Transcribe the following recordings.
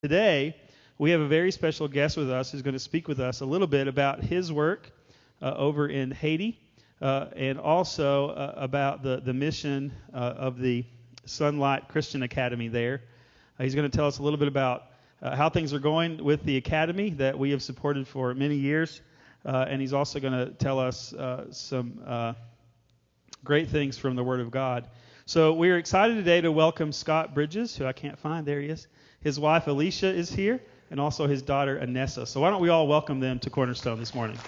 Today, we have a very special guest with us who's going to speak with us a little bit about his work over in Haiti and also about the mission of the Sonlight Christian Academy there. He's going to tell us a little bit about how things are going with the academy that we have supported for many years, and he's also going to tell us some great things from the Word of God. So we're excited today to welcome Scott Bridges, who I can't find. There he is. His wife Alicia is here, and also his daughter Anessa. So why don't we all welcome them to Cornerstone this morning?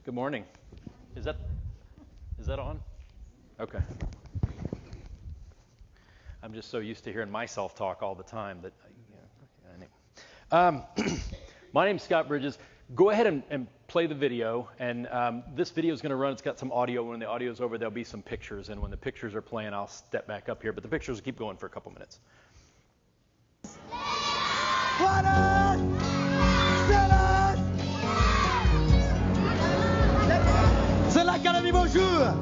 Good morning. Is that on? Okay. I'm just so used to hearing myself talk all the time that my name's Scott Bridges. Go ahead and play the video, and this video is going to run. It's got some audio. When the audio's over, there'll be some pictures, and when the pictures are playing, I'll step back up here, but the pictures will keep going for a couple minutes. Sonlight Academy, bonjour.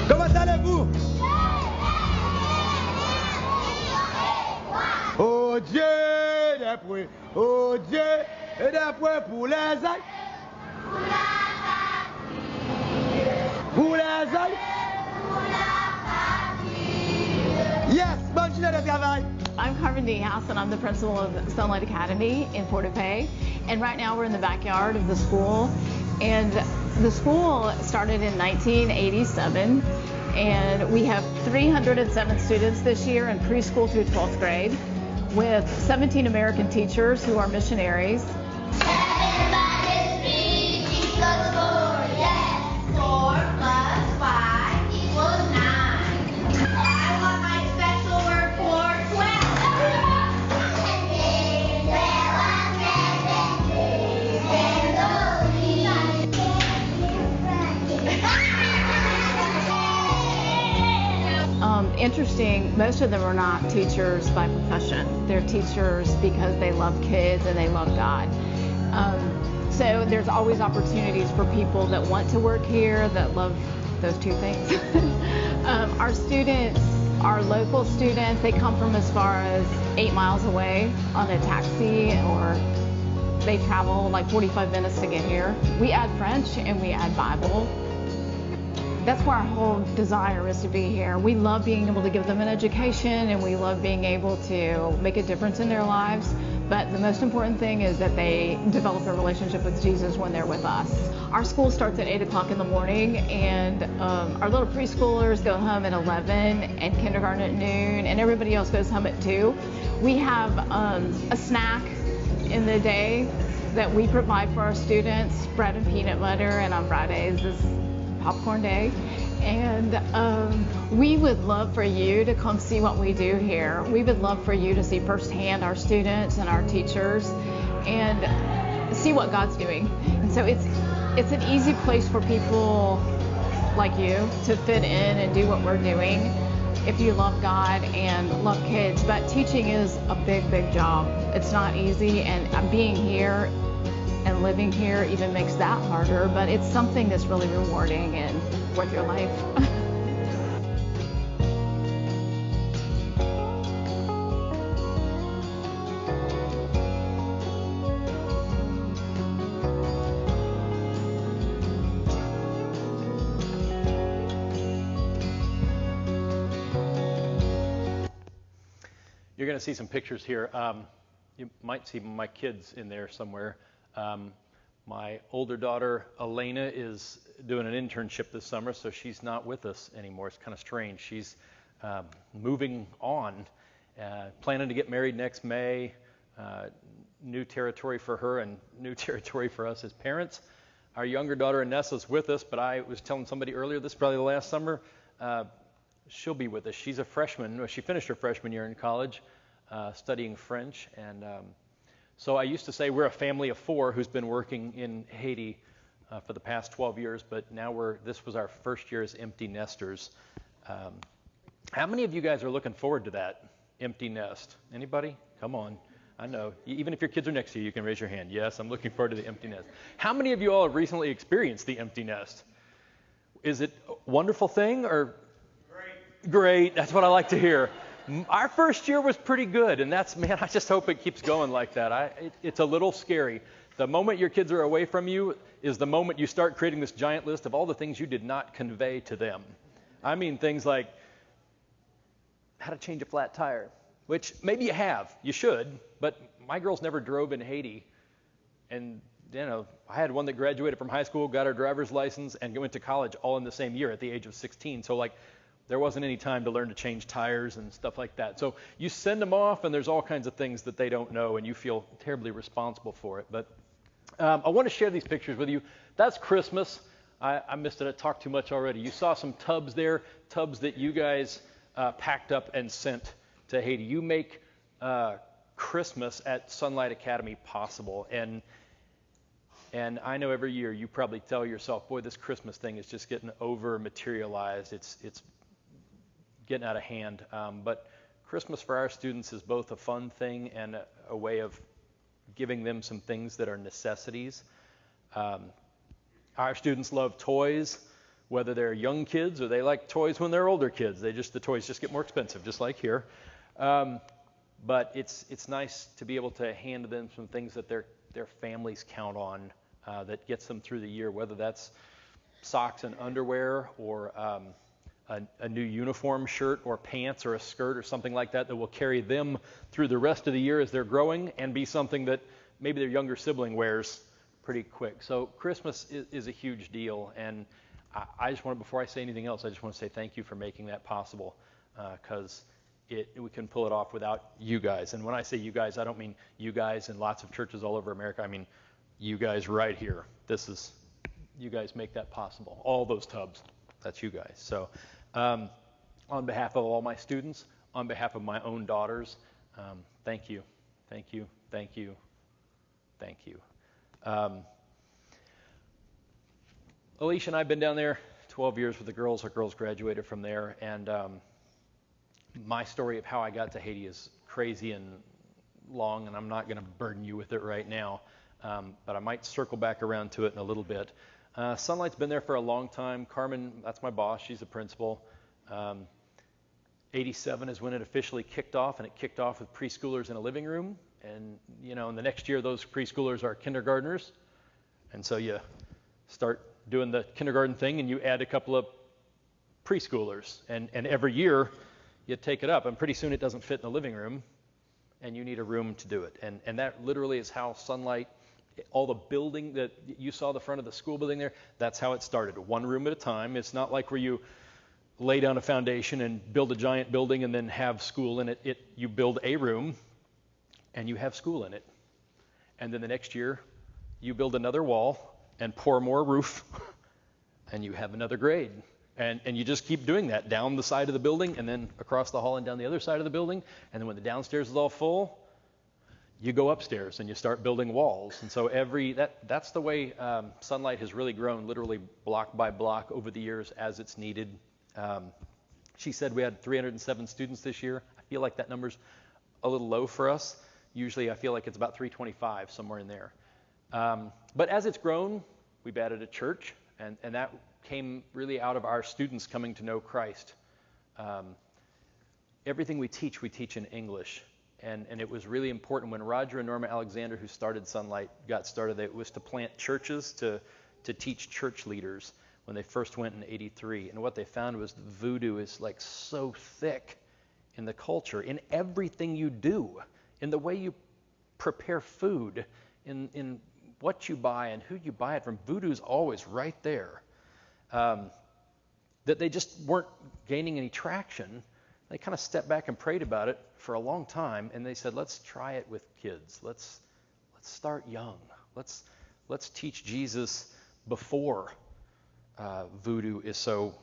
Comment allez-vous? Oh Dieu, d'après, oh Dieu, et d'après pour les ailes. Pour les ailes. Yes, bonne journée de travail. I'm Carmen Niehaus, and I'm the principal of Sonlight Academy in Port-au-Paix. And right now we're in the backyard of the school. And the school started in 1987. And we have 307 students this year in preschool through 12th grade, with 17 American teachers who are missionaries. Interesting, most of them are not teachers by profession. They're teachers because they love kids and they love God. So there's always opportunities for people that want to work here, that love those two things. Our students, our local students, they come from as far as 8 miles away on a taxi, or they travel like 45 minutes to get here. We add French and we add Bible. That's where our whole desire is to be here. We love being able to give them an education, and we love being able to make a difference in their lives. But the most important thing is that they develop a relationship with Jesus when they're with us. Our school starts at 8 o'clock in the morning, and our little preschoolers go home at 11, and kindergarten at noon, and everybody else goes home at 2. We have a snack in the day that we provide for our students, bread and peanut butter, and on Fridays is popcorn day. And we would love for you to come see what we do here. We would love for you to see firsthand our students and our teachers and see what God's doing. And so it's an easy place for people like you to fit in and do what we're doing if you love God and love kids. But teaching is a big, big job. It's not easy, and being here and living here even makes that harder, but it's something that's really rewarding and worth your life. You're going to see some pictures here. You might see my kids in there somewhere. My older daughter, Elena, is doing an internship this summer, so she's not with us anymore. It's kind of strange. She's moving on, planning to get married next May. New territory for her and new territory for us as parents. Our younger daughter, Anessa's with us, but I was telling somebody earlier, this is probably the last summer, she'll be with us. She's a freshman. She finished her freshman year in college, studying French, and so I used to say we're a family of 4 who's been working in Haiti for the past 12 years, but now this was our first year as empty nesters. How many of you guys are looking forward to that empty nest? Anybody? Come on. I know. Even if your kids are next to you, you can raise your hand. Yes, I'm looking forward to the empty nest. How many of you all have recently experienced the empty nest? Is it a wonderful thing or? Great. That's what I like to hear. Our first year was pretty good, and man, I just hope it keeps going like that. It's a little scary. The moment your kids are away from you is the moment you start creating this giant list of all the things you did not convey to them. I mean things like how to change a flat tire, which maybe you have, you should, but my girls never drove in Haiti. And, I had one that graduated from high school, got her driver's license, and went to college all in the same year at the age of 16. So, there wasn't any time to learn to change tires and stuff like that. So you send them off, and there's all kinds of things that they don't know, and you feel terribly responsible for it. But I want to share these pictures with you. That's Christmas. I missed it. I talked too much already. You saw some tubs there, tubs that you guys packed up and sent to Haiti. You make Christmas at Sonlight Academy possible. And I know every year you probably tell yourself, boy, this Christmas thing is just getting over-materialized. It's getting out of hand. But Christmas for our students is both a fun thing and a way of giving them some things that are necessities. Our students love toys, whether they're young kids or they like toys when they're older kids. The toys just get more expensive, just like here. But it's nice to be able to hand them some things that their families count on that gets them through the year, whether that's socks and underwear or a new uniform shirt or pants or a skirt or something like that will carry them through the rest of the year as they're growing and be something that maybe their younger sibling wears pretty quick. So Christmas is a huge deal, and I just want to, before I say anything else, I just want to say thank you for making that possible, because we can pull it off without you guys. And when I say you guys, I don't mean you guys in lots of churches all over America. I mean you guys right here. You guys make that possible. All those tubs, that's you guys. So on behalf of all my students, on behalf of my own daughters, thank you, thank you, thank you, thank you. Alicia and I have been down there 12 years with the girls. Our girls graduated from there, and my story of how I got to Haiti is crazy and long, and I'm not going to burden you with it right now, but I might circle back around to it in a little bit. Sonlight's been there for a long time. Carmen, that's my boss. She's the principal. 87 is when it officially kicked off, and it kicked off with preschoolers in a living room. And, in the next year, those preschoolers are kindergartners. And so you start doing the kindergarten thing, and you add a couple of preschoolers. And every year, you take it up. And pretty soon it doesn't fit in the living room, and you need a room to do it. And that literally is how Sonlight, all the building that you saw, the front of the school building there, that's how it started, one room at a time. It's not like where you lay down a foundation and build a giant building and then have school in it. You build a room and you have school in it. And then the next year, you build another wall and pour more roof and you have another grade. And you just keep doing that down the side of the building and then across the hall and down the other side of the building. And then when the downstairs is all full, you go upstairs and you start building walls. And so that's the way Sonlight has really grown, literally block by block over the years as it's needed. She said we had 307 students this year. I feel like that number's a little low for us. Usually I feel like it's about 325, somewhere in there. But as it's grown, we've added a church, and that came really out of our students coming to know Christ. Everything we teach in English. And it was really important when Roger and Norma Alexander, who started Sonlight, got started. It was to plant churches to teach church leaders when they first went in '83. And what they found was voodoo is like so thick in the culture, in everything you do, in the way you prepare food, in what you buy and who you buy it from. Voodoo's always right there. That they just weren't gaining any traction. They kind of stepped back and prayed about it for a long time, and they said, let's try it with kids. Let's start young. Let's teach Jesus before voodoo is so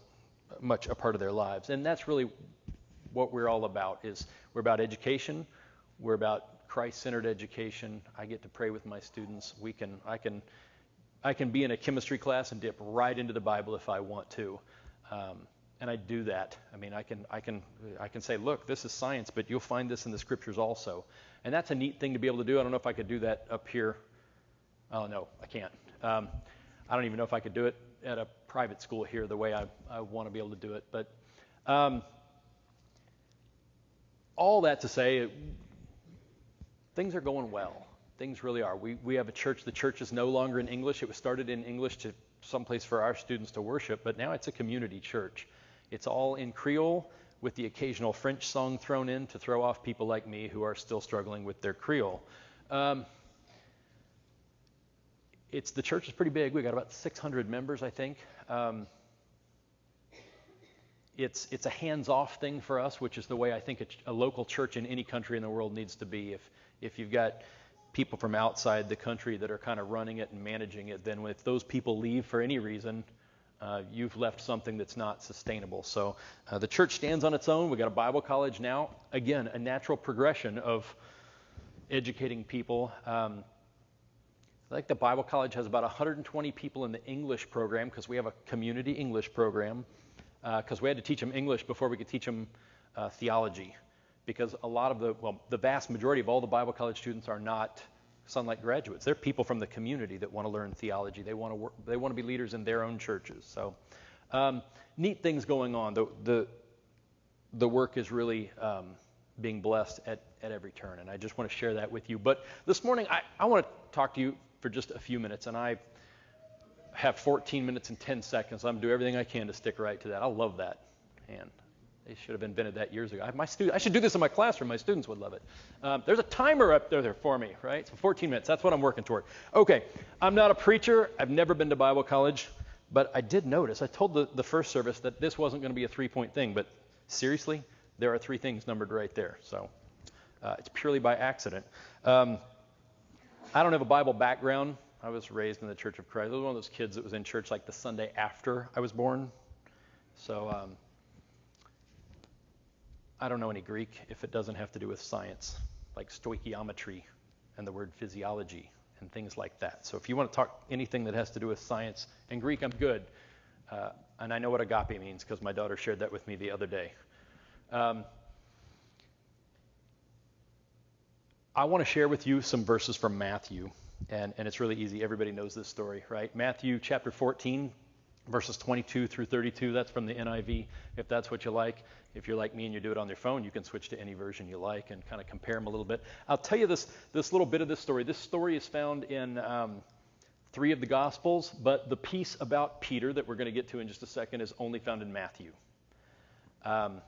much a part of their lives. And that's really what we're all about. We're about education. We're about Christ-centered education. I get to pray with my students. I can be in a chemistry class and dip right into the Bible if I want to. And I do that. I mean, I can say, look, this is science, but you'll find this in the scriptures also. And that's a neat thing to be able to do. I don't know if I could do that up here. Oh, no, I can't. I don't even know if I could do it at a private school here the way I want to be able to do it. But all that to say, things are going well. Things really are. We have a church. The church is no longer in English. It was started in English to someplace for our students to worship, but now it's a community church. It's all in Creole with the occasional French song thrown in to throw off people like me who are still struggling with their Creole. The church is pretty big. We got about 600 members, I think. It's a hands-off thing for us, which is the way I think a local church in any country in the world needs to be. If you've got people from outside the country that are kind of running it and managing it, then if those people leave for any reason, you've left something that's not sustainable. So the church stands on its own. We've got a Bible college now. Again, a natural progression of educating people. I think the Bible college has about 120 people in the English program because we have a community English program because we had to teach them English before we could teach them theology. Because a lot of the vast majority of all the Bible college students are not Sonlight graduates. They're people from the community that want to learn theology. They want to work. They want to be leaders in their own churches. So, neat things going on. The work is really being blessed at every turn, and I just want to share that with you. But this morning, I want to talk to you for just a few minutes, and I have 14 minutes and 10 seconds. I'm going to do everything I can to stick right to that. I love that, and they should have invented that years ago. I should do this in my classroom. My students would love it. There's a timer up there for me, right? So 14 minutes. That's what I'm working toward. Okay. I'm not a preacher. I've never been to Bible college. But I did notice, I told the first service that this wasn't going to be a 3-point thing. But seriously, there are 3 things numbered right there. So it's purely by accident. I don't have a Bible background. I was raised in the Church of Christ. I was one of those kids that was in church like the Sunday after I was born. So I don't know any Greek if it doesn't have to do with science, like stoichiometry and the word physiology and things like that. So if you want to talk anything that has to do with science and Greek, I'm good. And I know what agape means because my daughter shared that with me the other day. I want to share with you some verses from Matthew, and it's really easy. Everybody knows this story, right? Matthew chapter 14, verses 22 through 32. That's from the NIV, if that's what you like. If you're like me and you do it on your phone, you can switch to any version you like and kind of compare them a little bit. I'll tell you this little bit of this story. This story is found in 3 of the Gospels, but the piece about Peter that we're going to get to in just a second is only found in Matthew. And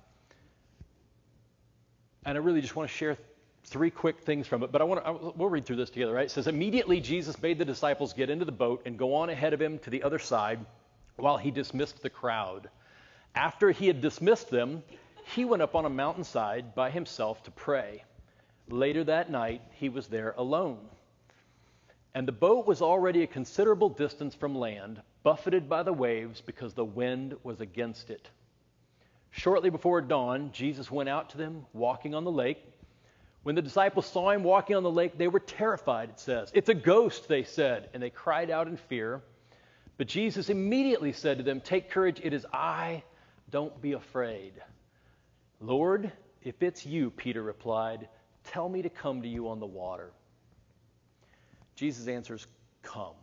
I really just want to share 3 quick things from it, but we'll read through this together, right? It says, immediately Jesus bade the disciples get into the boat and go on ahead of him to the other side while he dismissed the crowd. After he had dismissed them, he went up on a mountainside by himself to pray. Later that night, he was there alone. And the boat was already a considerable distance from land, buffeted by the waves because the wind was against it. Shortly before dawn, Jesus went out to them, walking on the lake. When the disciples saw him walking on the lake, they were terrified, it says. It's a ghost, they said, and they cried out in fear. But Jesus immediately said to them, take courage, it is I, don't be afraid. Lord, if it's you, Peter replied, tell me to come to you on the water. Jesus answers, come.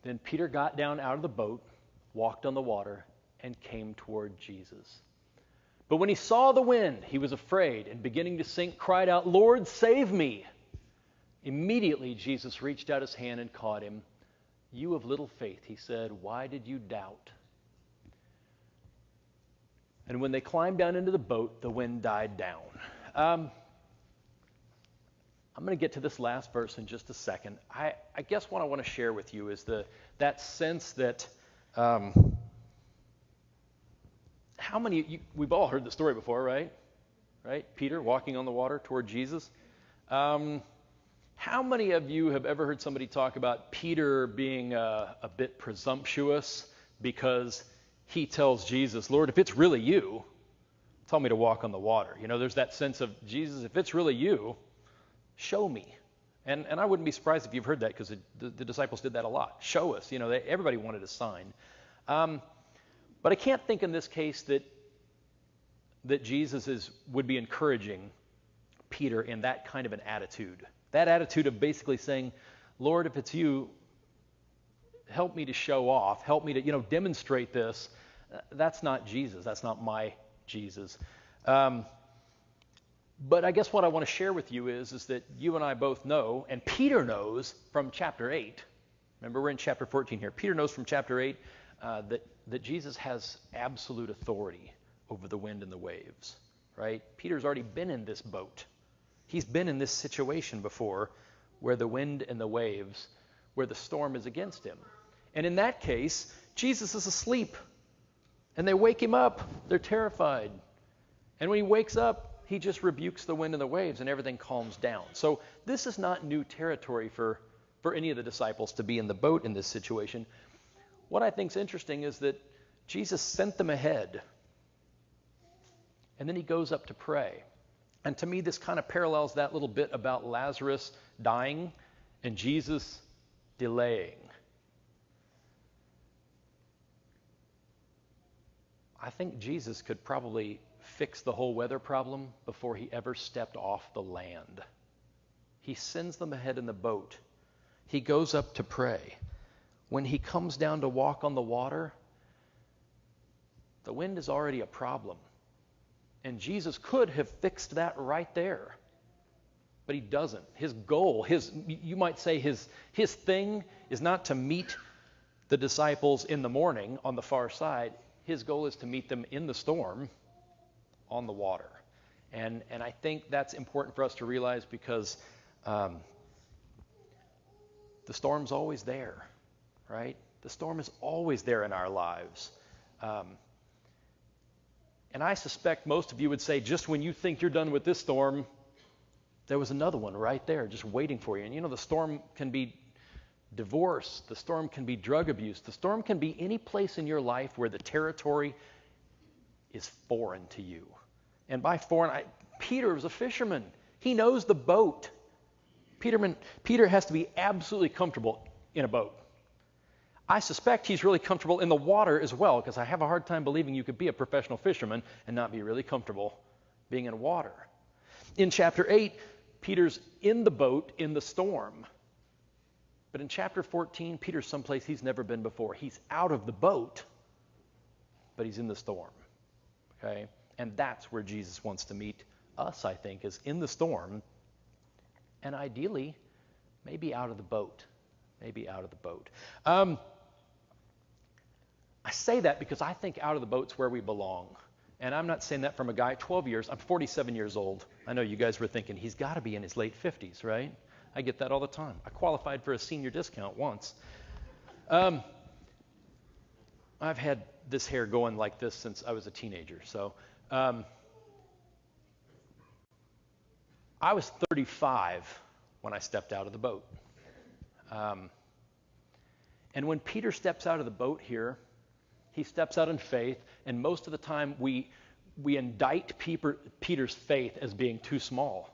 Then Peter got down out of the boat, walked on the water, and came toward Jesus. But when he saw the wind, he was afraid, and beginning to sink, cried out, Lord, save me. Immediately Jesus reached out his hand and caught him. You of little faith, he said, why did you doubt? And when they climbed down into the boat, the wind died down. I'm going to get to this last verse in just a second. I guess what I want to share with you is that sense that how many, we've all heard the story before, right? Right? Peter walking on the water toward Jesus. How many of you have ever heard somebody talk about Peter being a bit presumptuous because he tells Jesus, Lord, if it's really you, tell me to walk on the water. You know, there's that sense of, Jesus, if it's really you, show me. And I wouldn't be surprised if you've heard that because the disciples did that a lot. Show us. You know, everybody wanted a sign. But I can't think in this case that Jesus would be encouraging Peter in that kind of an attitude. That attitude of basically saying, Lord, if it's you, help me to show off, help me to, demonstrate this. That's not Jesus. That's not my Jesus. But I guess what I want to share with you is that you and I both know, and Peter knows from chapter 8. Remember, we're in chapter 14 here. Peter knows from chapter 8 that Jesus has absolute authority over the wind and the waves, right? Peter's already been in this boat. He's been in this situation before where the wind and the waves, where the storm is against him. And in that case, Jesus is asleep. And they wake him up. They're terrified. And when he wakes up, he just rebukes the wind and the waves and everything calms down. So this is not new territory for any of the disciples to be in the boat in this situation. What I think is interesting is that Jesus sent them ahead. And then he goes up to pray. And to me, this kind of parallels that little bit about Lazarus dying and Jesus delaying. I think Jesus could probably fix the whole weather problem before he ever stepped off the land. He sends them ahead in the boat. He goes up to pray. When he comes down to walk on the water, the wind is already a problem. And Jesus could have fixed that right there. But he doesn't. His goal, you might say his thing is not to meet the disciples in the morning on the far side. His goal is to meet them in the storm on the water. And I think that's important for us to realize because the storm's always there, right? The storm is always there in our lives. And I suspect most of you would say, just when you think you're done with this storm, there was another one right there just waiting for you. And the storm can be divorce. The storm can be drug abuse. The storm can be any place in your life where the territory is foreign to you. And by foreign, Peter was a fisherman. He knows the boat. Peter has to be absolutely comfortable in a boat. I suspect he's really comfortable in the water as well, because I have a hard time believing you could be a professional fisherman and not be really comfortable being in water. In chapter 8, Peter's in the boat in the storm. But in chapter 14, Peter's someplace he's never been before. He's out of the boat, but he's in the storm. Okay? And that's where Jesus wants to meet us, I think, is in the storm, and ideally, maybe out of the boat. Maybe out of the boat. I say that because I think out of the boat's where we belong. And I'm not saying that from a guy, 12 years, I'm 47 years old. I know you guys were thinking, he's got to be in his late 50s, right? I get that all the time. I qualified for a senior discount once. I've had this hair going like this since I was a teenager. So I was 35 when I stepped out of the boat. And when Peter steps out of the boat here, he steps out in faith, and most of the time we indict Peter's faith as being too small.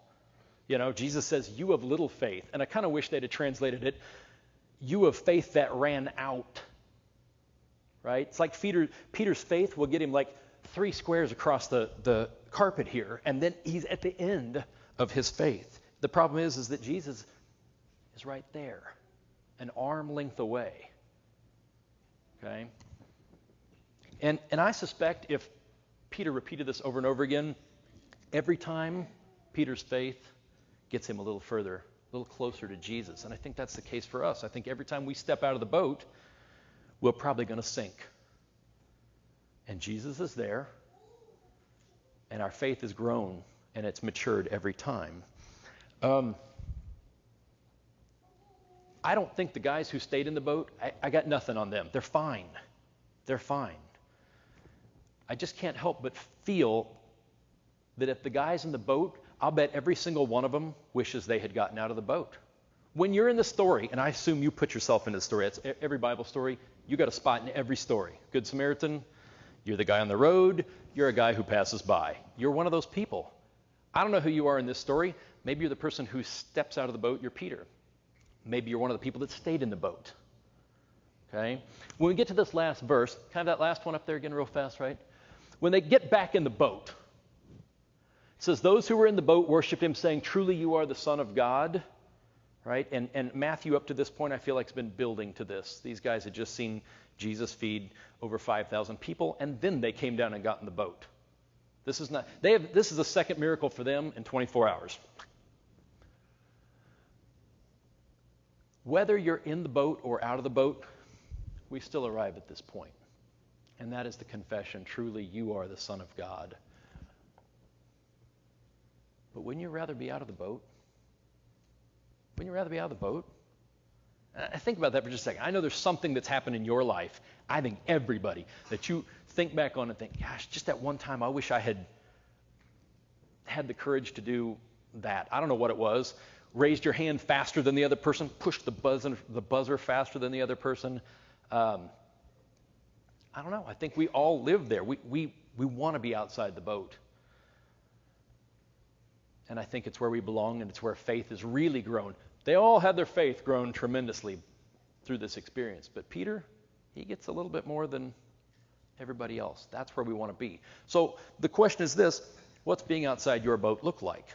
Jesus says, you have little faith. And I kind of wish they'd have translated it, you have faith that ran out. Right? It's like Peter's faith will get him like 3 squares across the carpet here, and then he's at the end of his faith. The problem is that Jesus is right there, an arm length away. Okay? And I suspect if Peter repeated this over and over again, every time Peter's faith gets him a little further, a little closer to Jesus. And I think that's the case for us. I think every time we step out of the boat, we're probably going to sink. And Jesus is there, and our faith has grown, and it's matured every time. I don't think the guys who stayed in the boat, I got nothing on them. They're fine. They're fine. I just can't help but feel that if the guys in the boat, I'll bet every single one of them wishes they had gotten out of the boat. When you're in the story, and I assume you put yourself in the story, it's every Bible story, you got a spot in every story. Good Samaritan, you're the guy on the road, you're a guy who passes by. You're one of those people. I don't know who you are in this story. Maybe you're the person who steps out of the boat, you're Peter. Maybe you're one of the people that stayed in the boat. Okay? When we get to this last verse, kind of that last one up there again real fast, right? When they get back in the boat, it says, those who were in the boat worshiped him, saying, truly you are the Son of God. right? And Matthew, up to this point, I feel like has been building to this. These guys had just seen Jesus feed over 5,000 people, and then they came down and got in the boat. This is the second miracle for them in 24 hours. Whether you're in the boat or out of the boat, we still arrive at this point. And that is the confession, truly you are the Son of God. But wouldn't you rather be out of the boat? Wouldn't you rather be out of the boat? I think about that for just a second. I know there's something that's happened in your life. I think everybody that you think back on and think, gosh, just that one time I wish I had the courage to do that. I don't know what it was. Raised your hand faster than the other person, pushed the buzzer faster than the other person. I don't know. I think we all live there. We want to be outside the boat. And I think it's where we belong, and it's where faith has really grown. They all had their faith grown tremendously through this experience. But Peter, he gets a little bit more than everybody else. That's where we want to be. So the question is this: what's being outside your boat look like?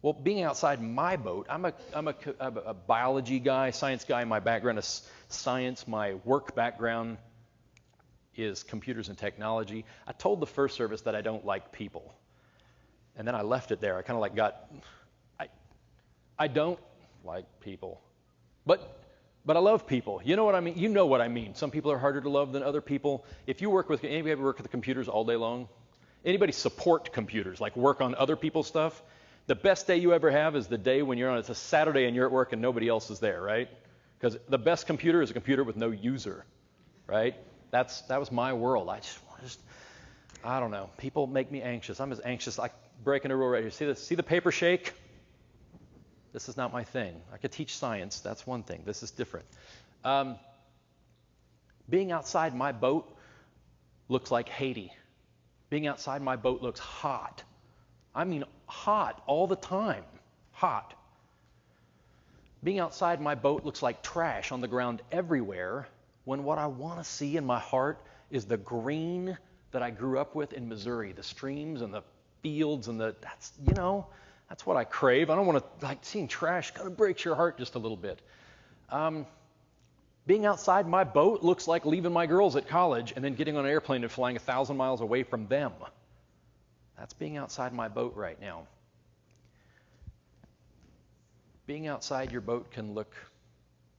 Well, being outside my boat, I'm a biology guy, science guy. My background is science. My work background is computers and technology. I told the first service that I don't like people. And then I left it there. I kind of I don't like people. But I love people. You know what I mean? You know what I mean. Some people are harder to love than other people. If you anybody ever work with the computers all day long? Anybody support computers, like work on other people's stuff? The best day you ever have is the day when it's a Saturday and you're at work and nobody else is there, right? Because the best computer is a computer with no user, right? That was my world. I don't know. People make me anxious. I'm as anxious. I breaking a rule right here. See the paper shake? This is not my thing. I could teach science. That's one thing. This is different. Being outside my boat looks like Haiti. Being outside my boat looks hot. I mean hot all the time. Hot. Being outside my boat looks like trash on the ground everywhere, when what I want to see in my heart is the green that I grew up with in Missouri, the streams and the fields and that's what I crave. I don't want to, seeing trash kind of breaks your heart just a little bit. Being outside my boat looks like leaving my girls at college and then getting on an airplane and flying 1,000 miles away from them. That's being outside my boat right now. Being outside your boat can look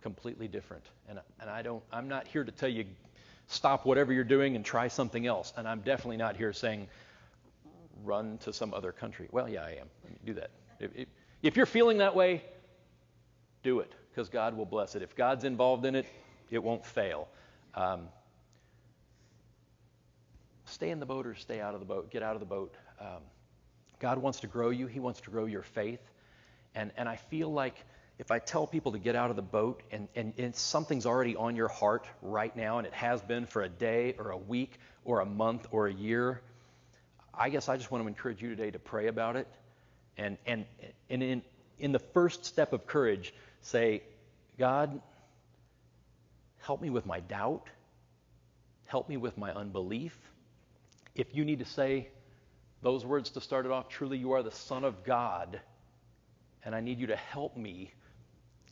completely different. And I'm not here to tell you stop whatever you're doing and try something else. And I'm definitely not here saying run to some other country. Well, yeah, I am. Do that. If you're feeling that way, do it, because God will bless it. If God's involved in it, it won't fail. Stay in the boat or stay out of the boat. Get out of the boat. God wants to grow you. He wants to grow your faith. And I feel like if I tell people to get out of the boat and something's already on your heart right now, and it has been for a day or a week or a month or a year, I guess I just want to encourage you today to pray about it. And in the first step of courage, say, God, help me with my doubt. Help me with my unbelief. If you need to say those words to start it off, truly you are the Son of God, and I need you to help me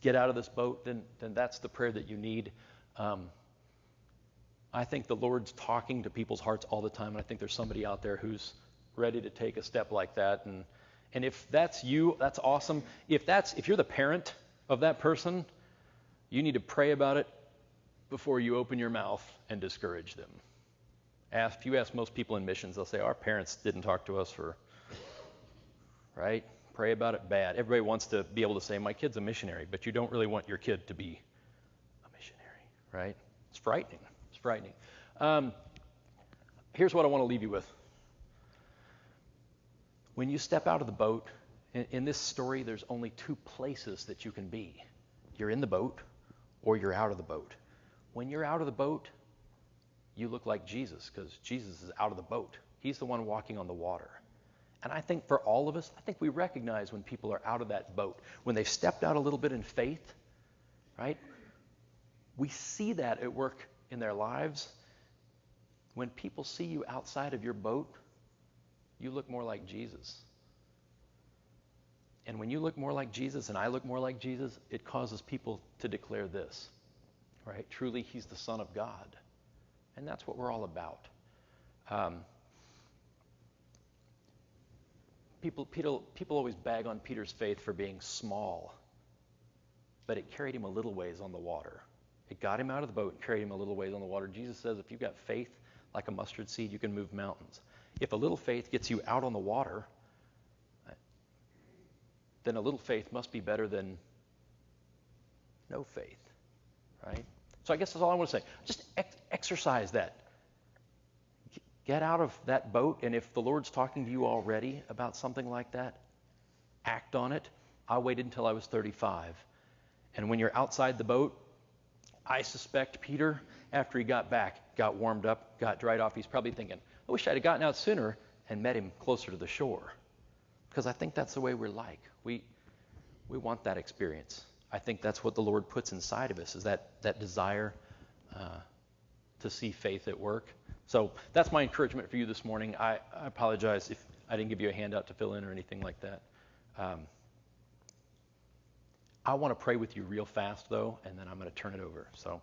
get out of this boat, then that's the prayer that you need. I think the Lord's talking to people's hearts all the time, and I think there's somebody out there who's ready to take a step like that. And if that's you, that's awesome. If you're the parent of that person, you need to pray about it before you open your mouth and discourage them. If you ask most people in missions, they'll say, our parents didn't talk to us right? Pray about it bad. Everybody wants to be able to say, my kid's a missionary, but you don't really want your kid to be a missionary, right? It's frightening. It's frightening. Here's what I want to leave you with. When you step out of the boat, in this story, there's only two places that you can be. You're in the boat or you're out of the boat. When you're out of the boat, you look like Jesus, because Jesus is out of the boat. He's the one walking on the water. And I think for all of us, I think we recognize when people are out of that boat, when they've stepped out a little bit in faith, right? We see that at work in their lives. When people see you outside of your boat, you look more like Jesus. And when you look more like Jesus and I look more like Jesus, it causes people to declare this, right? Truly, he's the Son of God. And that's what we're all about. People always bag on Peter's faith for being small, but it carried him a little ways on the water. It got him out of the boat and carried him a little ways on the water. Jesus says if you've got faith like a mustard seed, you can move mountains. If a little faith gets you out on the water, then a little faith must be better than no faith, right? So I guess that's all I want to say. Just exercise that. Get out of that boat, and if the Lord's talking to you already about something like that, act on it. I waited until I was 35. And when you're outside the boat, I suspect Peter, after he got back, got warmed up, got dried off. He's probably thinking, I wish I'd have gotten out sooner and met him closer to the shore. Because I think that's the way we're like. We want that experience. I think that's what the Lord puts inside of us, is that desire to see faith at work. So that's my encouragement for you this morning. I apologize if I didn't give you a handout to fill in or anything like that. I want to pray with you real fast, though, and then I'm going to turn it over. So